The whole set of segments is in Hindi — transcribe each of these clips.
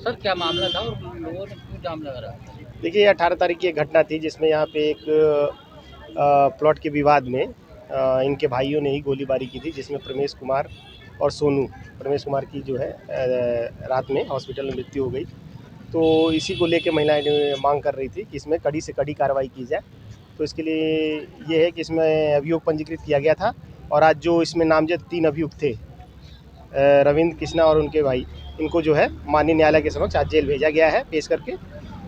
सर क्या मामला था और लोगों ने क्यों जाम लगा रहा? देखिए 18 तारीख की एक घटना थी जिसमें यहाँ पे एक प्लॉट के विवाद में इनके भाइयों ने ही गोलीबारी की थी, जिसमें प्रमेश कुमार और सोनू, प्रमेश कुमार की जो है रात में हॉस्पिटल में मृत्यु हो गई। तो इसी को लेके महिलाएं मांग कर रही थी कि इसमें कड़ी से कड़ी कार्रवाई की जाए। तो इसके लिए ये है कि इसमें अभियोग पंजीकृत किया गया था और आज जो इसमें नामजद 3 अभियुक्त थे, रविंद्र, कृष्णा और उनके भाई, इनको जो है माननीय न्यायालय के समक्ष आज जेल भेजा गया है पेश करके,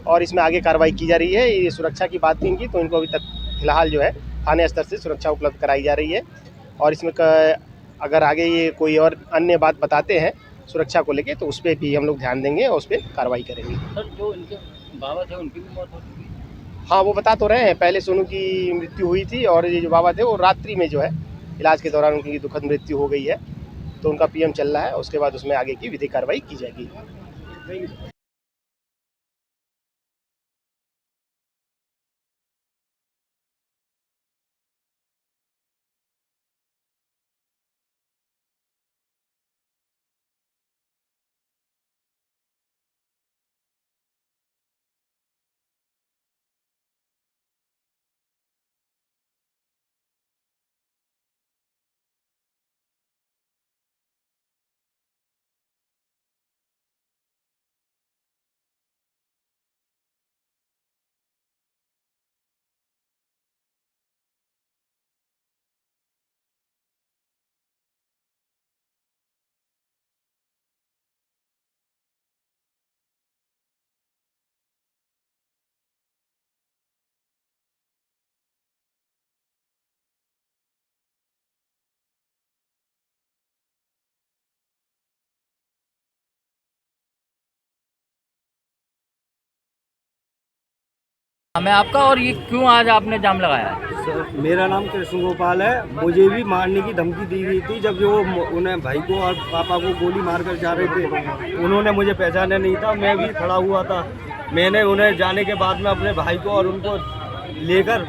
और इसमें आगे कार्रवाई की जा रही है। ये सुरक्षा की बात नहीं की तो इनको अभी तक फिलहाल जो है थाने स्तर से सुरक्षा उपलब्ध कराई जा रही है, और इसमें अगर आगे ये कोई और अन्य बात बताते हैं सुरक्षा को लेके तो उस पर भी हम लोग ध्यान देंगे और उस पर कार्रवाई करेंगे। सर जो इनके बाबा थे उनकी भी मौत हो चुकी है? हाँ, वो बता तो रहे हैं, पहले सोनू की मृत्यु हुई थी और ये जो बाबा थे वो रात्रि में जो है इलाज के दौरान उनकी दुखद मृत्यु हो गई है। तो उनका पीएम चल रहा है, उसके बाद उसमें आगे की विधिक कार्रवाई की जाएगी। नाम है आपका और ये क्यों आज आपने जाम लगाया है? सर, मेरा नाम कृष्ण गोपाल है। मुझे भी मारने की धमकी दी गई थी जब वो उन्हें भाई को और पापा को गोली मार कर जा रहे थे। उन्होंने मुझे पहचाना नहीं था, मैं भी खड़ा हुआ था। मैंने उन्हें जाने के बाद में अपने भाई को और उनको लेकर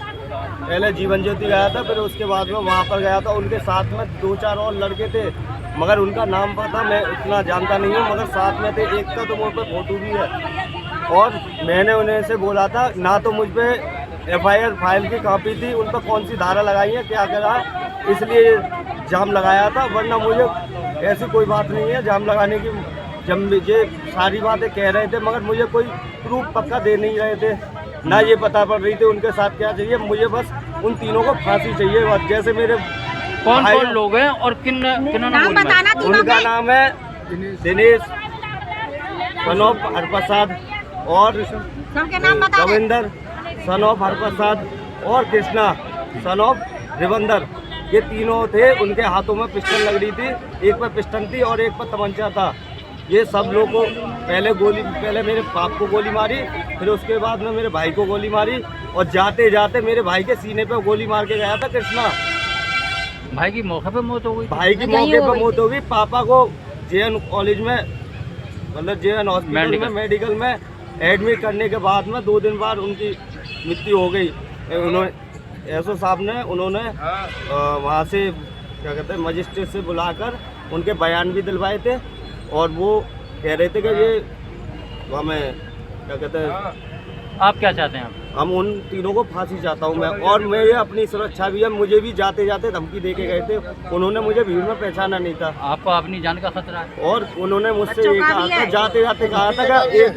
पहले जीवन ज्योति गया था, फिर उसके बाद में वहाँ पर गया था। उनके साथ में 2-4 और लड़के थे, मगर उनका नाम पता मैं उतना जानता नहीं हूँ, मगर साथ में थे। एक का तो मुझ पर फोटो भी है, और मैंने उन्हें से बोला था ना तो मुझ पे FIR फाइल की कॉपी थी, उन पर कौन सी धारा लगाई है, क्या करा, इसलिए जाम लगाया था। वरना मुझे ऐसी कोई बात नहीं है जाम लगाने की। जब मुझे सारी बातें कह रहे थे मगर मुझे कोई प्रूफ पक्का दे नहीं रहे थे, ना ये पता पड़ रही थी उनके साथ क्या चाहिए। मुझे बस उन तीनों को फांसी चाहिए। जैसे मेरे कौन कौन लोग हैं और किन्होंने बताना? उनका नाम है दिनेश, सनोप हरप्रसाद और रविंदर सनोप हरप्रसाद और कृष्णा सनोप रिवंदर, ये तीनों थे। उनके हाथों में पिस्टल लग रही थी, एक पर पिस्टल थी और एक पर तमंचा था। ये सब लोग को पहले मेरे बाप को गोली मारी, फिर उसके बाद में मेरे भाई को गोली मारी, और जाते जाते मेरे भाई के सीने पे गोली मार के गया था कृष्णा। भाई की मौके पे मौत हो गई? भाई की मौके पे मौत हो गई। पापा को JN कॉलेज में, मतलब JN हॉस्पिटल में मेडिकल में एडमिट करने के बाद में 2 दिन बाद उनकी मृत्यु हो गई। उन्होंने SO साहब ने वहाँ से क्या कहते हैं मजिस्ट्रेट से बुलाकर उनके बयान भी दिलवाए थे, और वो कह रहे थे कि ये हमें क्या कहते हैं, आप क्या चाहते हैं? हम उन तीनों को फांसी चाहता हूँ मैं, और मेरे अपनी सुरक्षा भी है। मुझे भी जाते जाते धमकी दे के गए थे, उन्होंने मुझे भीड़ में पहचाना नहीं था। आपको अपनी जान का खतरा है? और उन्होंने मुझसे ये कहा था, जाते जाते कहा था कि एक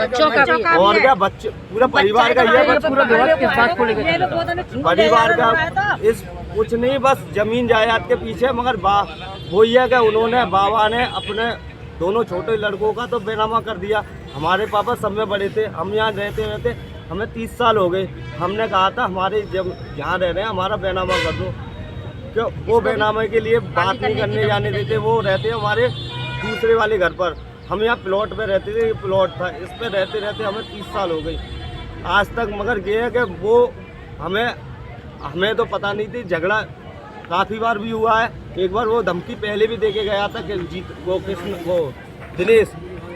बच्चों का भी और क्या बच्चे पूरा परिवार का ये पूरा विवाद किस बात को लेकर? परिवार का इस कुछ नहीं, बस जमीन जायदाद के पीछे। मगर वो ये है कि उन्होंने बाबा ने अपने दोनों छोटे लड़कों का तो बेनामा कर दिया। हमारे पापा सब में बड़े थे, हम यहाँ रहते हमें 30 साल हो गए। हमने कहा था हमारे जब यहाँ रह रहे हैं हमारा बेनामा कर दो, क्यों वो बेनामे के लिए बात नहीं करने जाने देते। वो रहते हैं हमारे दूसरे वाले घर पर, हम यहाँ प्लॉट पे रहते थे, प्लॉट था, इस पे रहते रहते हमें 30 साल हो गई आज तक। मगर ये है कि वो हमें तो पता नहीं थी। झगड़ा काफ़ी बार भी हुआ है। एक बार वो धमकी पहले भी दे के गया था कि दिनेश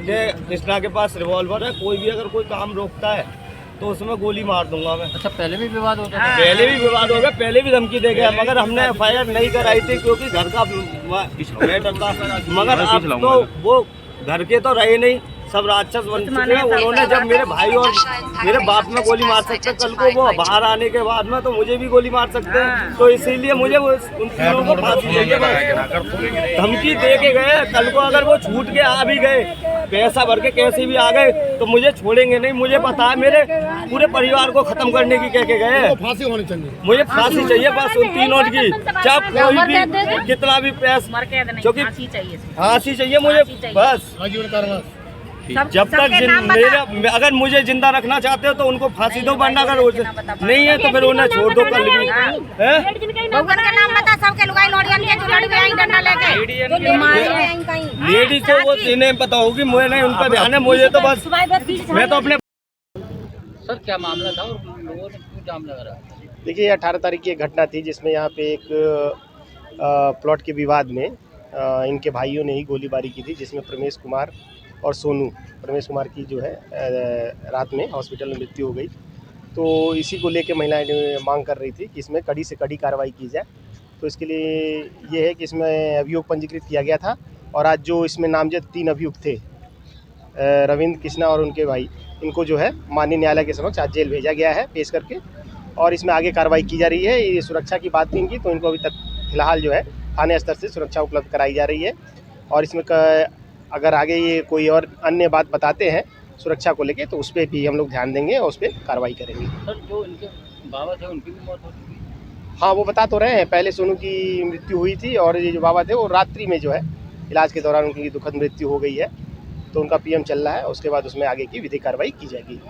के कृष्णा के पास रिवॉल्वर है, कोई भी अगर कोई काम रोकता है तो उसमें गोली मार दूंगा मैं। अच्छा, पहले भी विवाद होता था? पहले भी विवाद हो गया, पहले भी धमकी दे गया, मगर हमने FIR नहीं कराई थी क्योंकि घर का मैटर था। मगर अब तो वो घर के तो रहे नहीं, सब राक्षस बन चुके हैं। उन्होंने जब मेरे भाई और मेरे बाप में गोली मार सकते हैं, कल को वो बाहर आने के बाद में तो मुझे भी गोली मार सकते हैं। तो इसीलिए मुझे उन तीनों को फांसी चाहिए। बस धमकी दे के गए, कल को अगर वो छूट के आ भी गए, पैसा भर के कैसे भी आ गए तो मुझे छोड़ेंगे नहीं। मुझे पता है मेरे पूरे परिवार को खत्म करने की कह के गए। फांसी होनी चाहिए, मुझे फांसी चाहिए बस उन तीनों की। जब कोई भी कितना भी पैसा, क्योंकि फांसी चाहिए मुझे बस। आजीवन कारावास। जब तक मेरे अगर मुझे जिंदा रखना चाहते हो तो उनको फांसी दो, वरना अगर नहीं है तो फिर उन्हें छोड़ दो। कल भी लेडीज को वो इन्हें पता होगी, मुझे नहीं, उन पर ध्यान है। मुझे तो बस मैं तो अपने सर क्या मामला था और लोगों ने क्यों जाम लगा रहा? देखिए 18 तारीख की एक घटना थी जिसमें यहाँ पे एक प्लॉट के विवाद में इनके भाइयों ने ही गोलीबारी की थी, जिसमें प्रमेश कुमार और सोनू, प्रमेश कुमार की जो है रात में हॉस्पिटल में मृत्यु हो गई। तो इसी को लेके महिलाएं मांग कर रही थी कि इसमें कड़ी से कड़ी कार्रवाई की जाए। तो इसके लिए ये है कि इसमें अभियोग पंजीकृत किया गया था और आज जो इसमें नामजद 3 अभियुक्त थे, रविंद्र, कृष्णा और उनके भाई, इनको जो है माननीय न्यायालय के समक्ष आज जेल भेजा गया है पेश करके, और इसमें आगे कार्रवाई की जा रही है। ये सुरक्षा की बात थी इनकी, तो इनको अभी तक फिलहाल जो है थाने स्तर से सुरक्षा उपलब्ध कराई जा रही है। और इसमें अगर आगे ये कोई और अन्य बात बताते हैं सुरक्षा को लेके तो उस पर भी हम लोग ध्यान देंगे और उस पर कार्रवाई करेंगे। सर जो इनके बाबा थे उनकी भी मौत हो चुकी है? हाँ, वो बता तो रहे हैं, पहले सोनू की मृत्यु हुई थी और ये जो बाबा थे वो रात्रि में जो है इलाज के दौरान उनकी दुखद मृत्यु हो गई है। तो उनका पीएम चल रहा है, उसके बाद उसमें आगे की विधिक कार्रवाई की जाएगी।